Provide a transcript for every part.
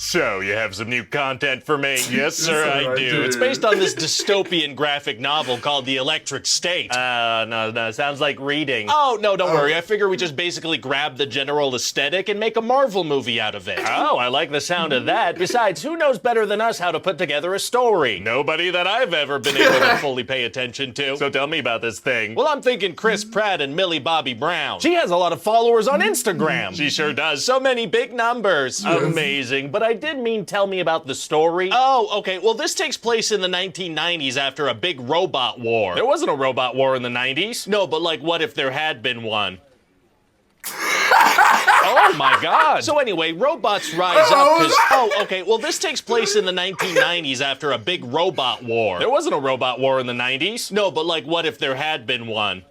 So, you have some new content for me? Yes, sir, I do. do. It's based on this dystopian graphic novel called The Electric State. No, sounds like reading. Oh, no, don't worry. I figure we just basically grab the general aesthetic and make a Marvel movie out of it. Oh, I like the sound of that. Besides, who knows better than us how to put together a story? Nobody that I've ever been able to fully pay attention to. So tell me about this thing. Well, I'm thinking Chris Pratt and Millie Bobby Brown. She has a lot of followers on Instagram. She sure does. So many big numbers. Amazing. But I did mean tell me about the story. Oh, okay. Well, this takes place in the 1990s after a big robot war. There wasn't a robot war in the 90s. No, but like, what if there had been one? Oh my god. So anyway, robots rise up because... Oh, okay, well this takes place in the 1990s after a big robot war. There wasn't a robot war in the 90s. No, but like, what if there had been one?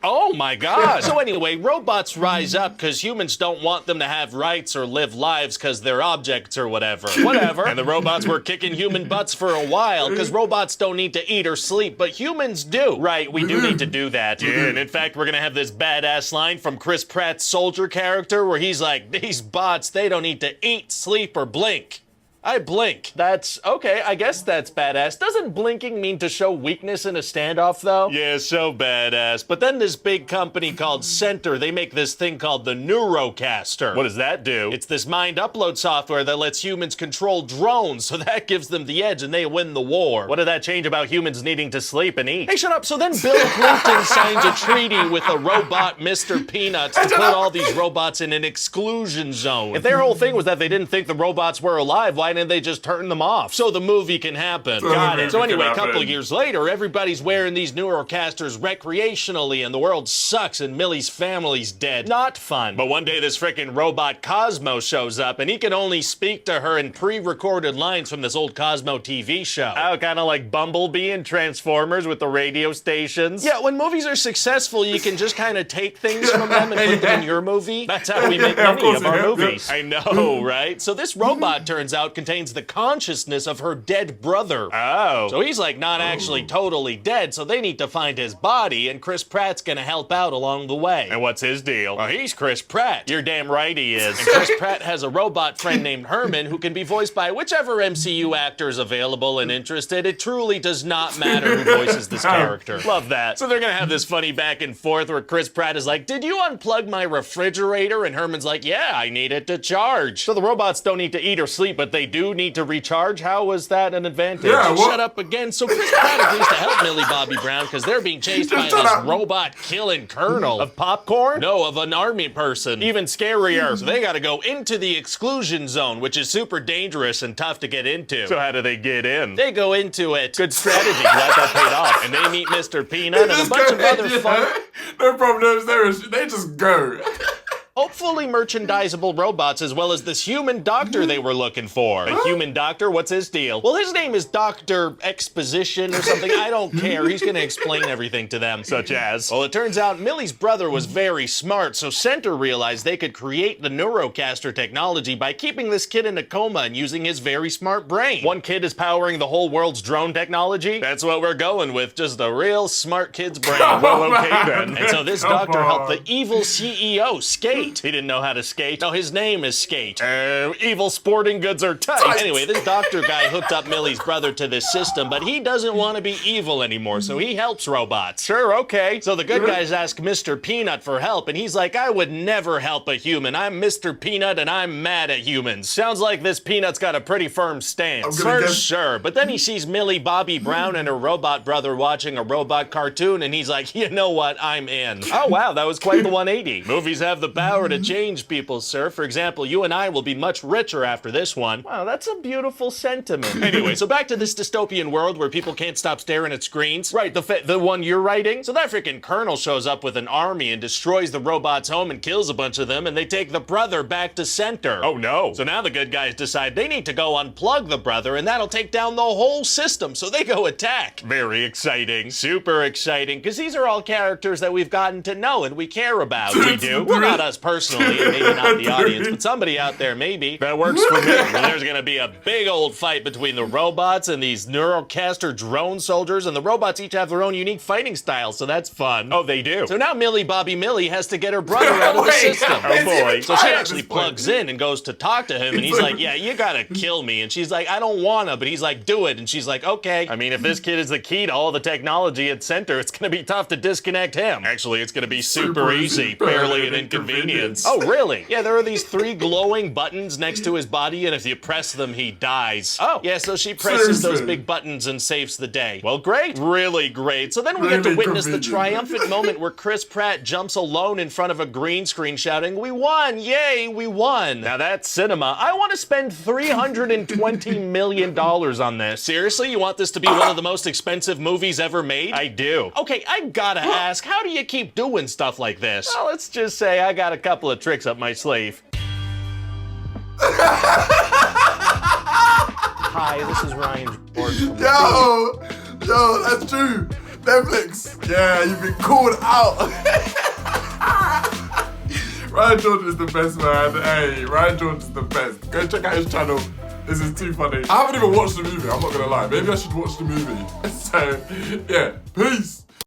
Oh my god. So anyway, robots rise up because humans don't want them to have rights or live lives because they're objects or whatever. Whatever. And the robots were kicking human butts for a while because robots don't need to eat or sleep, but humans do. Right, we do need to do that. Yeah, and in fact, we're gonna have this badass line from Chris Pratt's soldier character where he's like, these bots, they don't need to eat, sleep, or blink. I blink. That's okay, I guess that's badass. Doesn't blinking mean to show weakness in a standoff, though? Yeah, so badass. But then this big company called Center, they make this thing called the Neurocaster. What does that do? It's this mind upload software that lets humans control drones, so that gives them the edge and they win the war. What did that change about humans needing to sleep and eat? Hey, shut up. So then Bill Clinton signs a treaty with a robot, Mr. Peanuts, to put all these robots in an exclusion zone. If their whole thing was that they didn't think the robots were alive, why didn't they just turn them off? So the movie can happen. Got it. So anyway, a couple years later, everybody's wearing these Neurocasters recreationally and the world sucks and Millie's family's dead. Not fun. But one day this frickin' robot Cosmo shows up and he can only speak to her in pre-recorded lines from this old Cosmo TV show. Oh, kinda like Bumblebee and Transformers with the radio stations. Yeah, when movies are successful, you can just kinda take things from them and put them in your movie. That's how we make many of our movies. I know, right? So this robot turns out contains the consciousness of her dead brother. Oh. So he's like not actually totally dead, so they need to find his body, and Chris Pratt's gonna help out along the way. And what's his deal? Well, he's Chris Pratt. You're damn right he is. And Chris Pratt has a robot friend named Herman who can be voiced by whichever MCU actor is available and interested. It truly does not matter who voices this character. Love that. So they're gonna have this funny back and forth where Chris Pratt is like, did you unplug my refrigerator? And Herman's like, yeah, I need it to charge. So the robots don't need to eat or sleep, but they do need to recharge? How was that an advantage? Yeah, shut up again. So Chris Pratt agrees to help Millie Bobby Brown because they're being chased by this robot-killing colonel. Of popcorn? No, of an army person. Even scarier. So they gotta go into the exclusion zone, which is super dangerous and tough to get into. So how do they get in? They go into it. Good strategy. Glad that paid off. And they meet Mr. Peanut and a bunch of other fun... No problems. They just go. Hopefully merchandisable robots as well as this human doctor they were looking for. A human doctor? What's his deal? Well, his name is Dr. Exposition or something. I don't care. He's gonna explain everything to them. Such as? Well, it turns out Millie's brother was very smart, so Center realized they could create the Neurocaster technology by keeping this kid in a coma and using his very smart brain. One kid is powering the whole world's drone technology? That's what we're going with. Just a real smart kid's brain. Well, okay then. And so this doctor helped the evil CEO skate. He didn't know how to skate. No, his name is Skate. Evil sporting goods are tight. Anyway, this doctor guy hooked up Millie's brother to this system, but he doesn't want to be evil anymore, so he helps robots. Sure, okay. So the good guys ask Mr. Peanut for help, and he's like, I would never help a human. I'm Mr. Peanut, and I'm mad at humans. Sounds like this Peanut's got a pretty firm stance. For sure. But then he sees Millie Bobby Brown and her robot brother watching a robot cartoon, and he's like, you know what? I'm in. Oh, wow, that was quite the 180. Movies have the power to change people, sir. For example, you and I will be much richer after this one. Wow, that's a beautiful sentiment. Anyway, so back to this dystopian world where people can't stop staring at screens. Right, the one you're writing? So that freaking colonel shows up with an army and destroys the robot's home and kills a bunch of them, and they take the brother back to Center. Oh no. So now the good guys decide they need to go unplug the brother, and that'll take down the whole system, so they go attack. Very exciting. Super exciting, because these are all characters that we've gotten to know and we care about. We do. Well, not us personally, and maybe not the audience, but somebody out there maybe. That works for me. There's gonna be a big old fight between the robots and these Neurocaster drone soldiers, and the robots each have their own unique fighting style, so that's fun. Oh, they do. So now Millie Bobby Millie has to get her brother out of the system. Oh boy. So she actually plugs in and goes to talk to him, and he's like, yeah, you gotta kill me. And she's like, I don't wanna, but he's like, do it. And she's like, okay. I mean, if this kid is the key to all the technology at Center, it's gonna be tough to disconnect him. Actually, it's gonna be super easy, barely an inconvenience. Oh, really? Yeah, there are these 3 glowing buttons next to his body, and if you press them, he dies. Oh. Yeah, so she presses those big buttons and saves the day. Well, great. Really great. So then we get to witness the triumphant moment where Chris Pratt jumps alone in front of a green screen shouting, we won, yay, we won. Now that's cinema. I want to spend $320 million on this. Seriously, you want this to be one of the most expensive movies ever made? I do. Okay, I gotta ask, how do you keep doing stuff like this? Well, let's just say I got a couple of tricks up my sleeve. Hi, this is Ryan George. Yo, that's true. Netflix. Yeah, you've been called out. Ryan Jordan is the best, man. Hey, Ryan Jordan is the best. Go check out his channel. This is too funny. I haven't even watched the movie, I'm not gonna lie. Maybe I should watch the movie. So, yeah, peace.